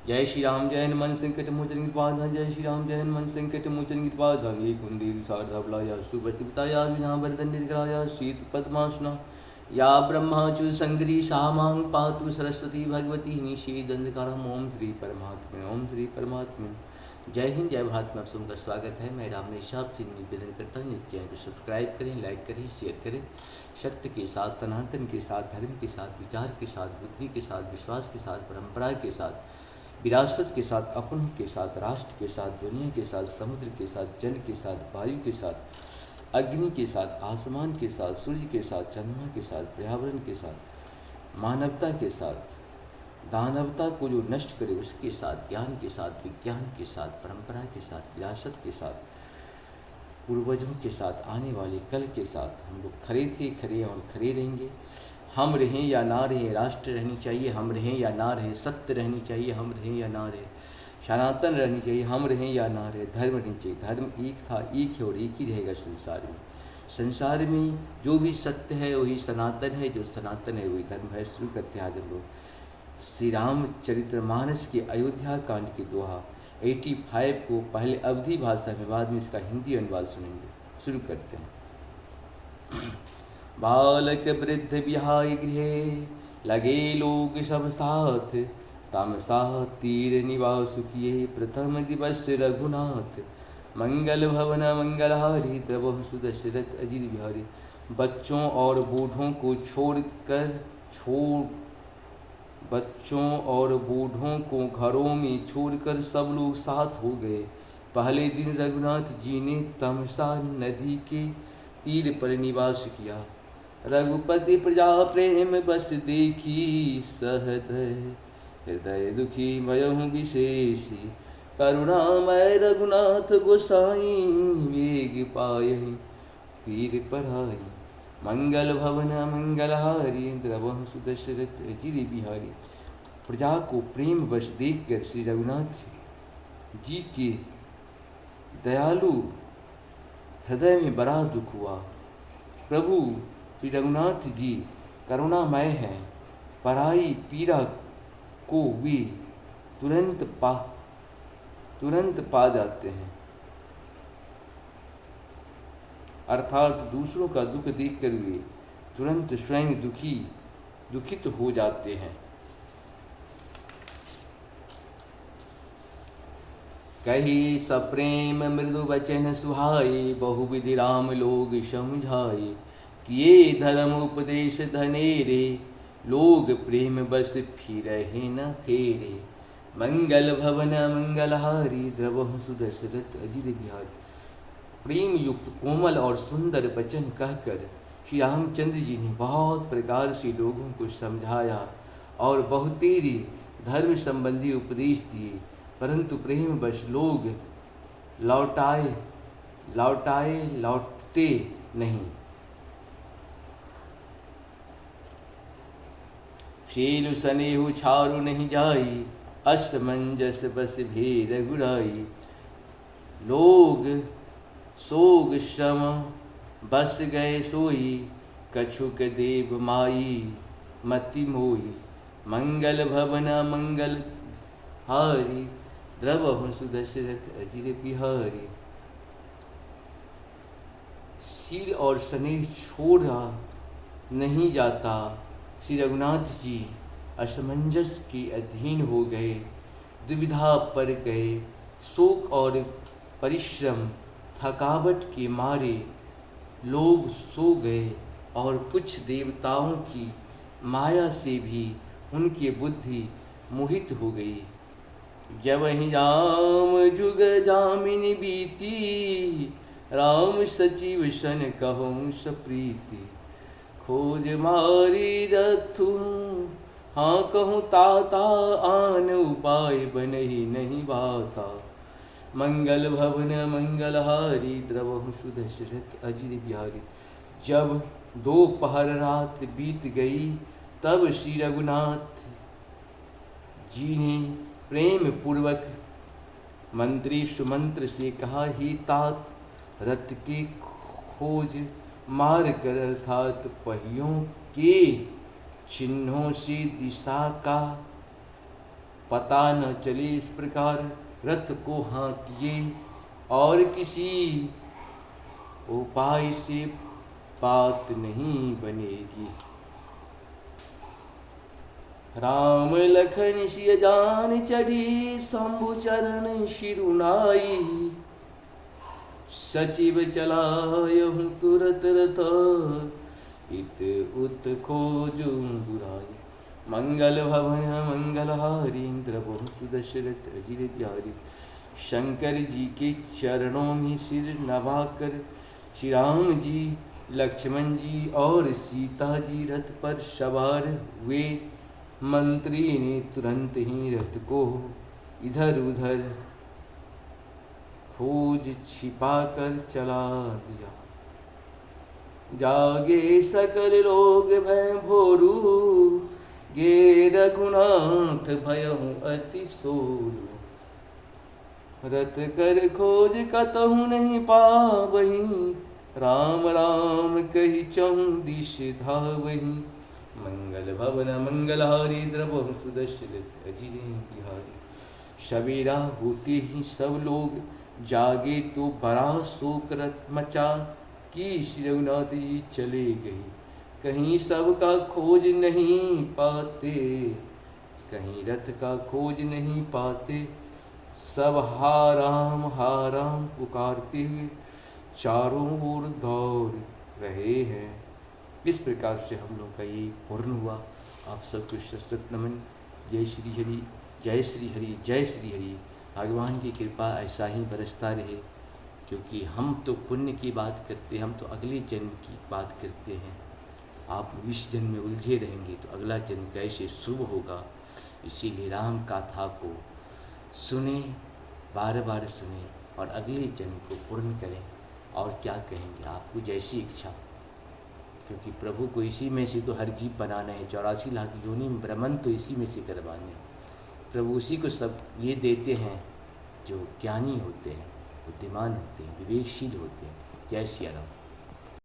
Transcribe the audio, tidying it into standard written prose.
जय श्री राम जय हनुमान संकट मोचन कृपाधाम। जय श्री राम जय हनुमान संकट मोचन कृपाधाम। एक कुंदी शारदाया सुपस्थिताया विना वरदंडितराया शीत पद्मासना या ब्रह्माचु संगरी सामां पातु सरस्वती भगवती निषेदंधकारम। ओम श्री परमात्मा ओम श्री परमात्मा। जय हिंद जय भारत में आप सबका स्वागत है। मैं रामनेश आपसे निवेदन करता हूँ चैनल को सब्सक्राइब करें, लाइक करें, शेयर करें। सत्य के साथ, सनातन के साथ, धर्म के साथ, विचार के साथ, बुद्धि के साथ, विश्वास के साथ, परंपरा के साथ, विरासत के साथ, अपनों के साथ, राष्ट्र के साथ, दुनिया के साथ, समुद्र के साथ, जल के साथ, वायु के साथ, अग्नि के साथ, आसमान के साथ, सूर्य के साथ, चंद्रमा के साथ, पर्यावरण के साथ, मानवता के साथ, दानवता को जो नष्ट करे उसके साथ, ज्ञान के साथ, विज्ञान के साथ, परंपरा के साथ, विरासत के साथ, पूर्वजों के साथ, आने वाले कल के साथ हम लोग खड़े थे, खड़े और खड़े रहेंगे। हम रहें या ना रहें, राष्ट्र रहनी चाहिए, हम रहें या ना रहें, सत्य रहनी चाहिए, हम रहें या ना रहें, सनातन रहनी चाहिए, हम रहें या ना रहें, धर्म रहनी चाहिए। धर्म एक था, एक है और एक ही रहेगा संसार में। संसार में जो भी सत्य है वही सनातन है, जो सनातन है वही धर्म है। शुरू करते हैं आज हम लोग श्री रामचरितमानस के अयोध्या कांड के दोहा 85 को पहले अवधी भाषा में, बाद में इसका हिंदी अनुवाद सुनेंगे। शुरू करते हैं। बालक वृद्ध विहाय गृहे लगे लोग सब साथ, तमसा तीर निवास किए प्रथम दिवस रघुनाथ। मंगल भवन मंगलहारी द्रवहु सुदशरथ अजित बिहारी। बच्चों और बूढ़ों को घरों में छोड़कर सब लोग साथ हो गए। पहले दिन रघुनाथ जी ने तमसा नदी के तीर पर निवास किया। रघुपति प्रजा प्रेम बस देखी, सहृदय हृदय दुखी भयहु विशेषी। करुणामय रघुनाथ गोसाई, वेग पायहि तीर पर आई। मंगल भवन मंगलहारी द्रवहु सुदशरथ अजित बिहारी। प्रजा को प्रेम बस देखकर श्री रघुनाथ जी के दयालु हृदय में बड़ा दुख हुआ। प्रभु श्री रघुनाथ जी करुणामय हैं, पराई पीड़ा को वे तुरंत पा जाते हैं, अर्थात दूसरों का दुख देखकर वे तुरंत स्वयं दुखित हो जाते हैं। कही सप्रेम मृदु वचन सुहाए, बहुविधि राम लोग समझाए। किए धर्म उपदेश धनेरे, लोग प्रेम बस फिरहि न फेरे। मंगल भवन मंगलहारी द्रवहु सुदशरथ अजित बिहारी। प्रेम युक्त कोमल और सुंदर वचन कहकर श्री रामचंद्र जी ने बहुत प्रकार से लोगों को समझाया और बहुतेरे धर्म संबंधी उपदेश दिए, परंतु प्रेम बस लोग लौटते नहीं। शील सनेहु छारु नहीं जाई, असमंजस बस भेद गुराई। लोग सोग श्रम बस गए सोई, कछुक देव माई मति मोई। मंगल भवन मंगल हारी, द्रवहु सुदशरथ अजित बिहारी। शील और स्नेह छोड़ा नहीं जाता। श्री रघुनाथ जी असमंजस के अधीन हो गए, दुविधा पर गए। शोक और परिश्रम थकावट के मारे लोग सो गए और कुछ देवताओं की माया से भी उनकी बुद्धि मोहित हो गई। जब ही राम जुग जामिनी बीती, राम सचिव सन कहूँ सप्रीति। खोज मारी रथु हाँ कहूँ ताता, आन उपाय बनहि नहीं बाता। मंगल भवन मंगलहारी द्रवहु सुदशरथ अजित बिहारी। जब दोपहर रात बीत गई, तब श्री रघुनाथ जी ने प्रेम पूर्वक मंत्री सुमंत्र से कहा, ही तात रथ के खोज मार कर, अर्थात पहियों के चिन्हों से दिशा का पता न चले इस प्रकार रथ को हाँकिए, और किसी उपाय से बात नहीं बनेगी। राम लखन सिय जान चढ़ी, शंभु चरण शिरुनाई। सचिव चलायहु तुरत रथ, इत उत खोजु बुराई। मंगल भवन मंगलहारी, इंद्र बहुत दशरथ अजिर बिहारी। शंकर जी के चरणों में सिर नवाकर श्री राम जी, लक्ष्मण जी और सीता जी रथ पर सवार हुए। मंत्री ने तुरंत ही रथ को इधर उधर खोज छिपा कर चला दिया। जागे सकल लोग भय भोरू, गे रघुनाथ भयहु अति सोरू। रथ कर खोज कतहु नहीं पावहीं, राम राम कही चहु दिश धावहीं। मंगल भवन मंगलहारी, द्रवहु सुदशरथ अजिर बिहारी। सवेरा होते ही सब लोग जागे तो बड़ा शोक रथ मचा, कि श्री रघुनाथ जी चले गए। कहीं सबका खोज नहीं पाते, कहीं रथ का खोज नहीं पाते। सब हा राम पुकारते हुए चारों ओर दौड़ रहे हैं। इस प्रकार से हम लोग का ये पूर्ण हुआ। आप सबको सत नमन। जय श्री हरि, जय श्री हरि, जय श्री हरि। भगवान की कृपा ऐसा ही बरसता रहे, क्योंकि हम तो पुण्य की बात करते हैं, हम तो अगले जन्म की बात करते हैं। आप इस जन्म में उलझे रहेंगे तो अगला जन्म कैसे शुभ होगा। इसीलिए राम गाथा को सुने, बार बार सुने और अगले जन्म को पूर्ण करें। और क्या कहेंगे, आपको जैसी इच्छा, क्योंकि प्रभु को इसी में से तो हर जीव बनाना है। 84 लाख योनि में भ्रमण तो इसी में से करवाने। प्रभु उसी को सब ये देते हैं जो ज्ञानी होते हैं, बुद्धिमान होते हैं, विवेकशील होते हैं। जय सिया राम।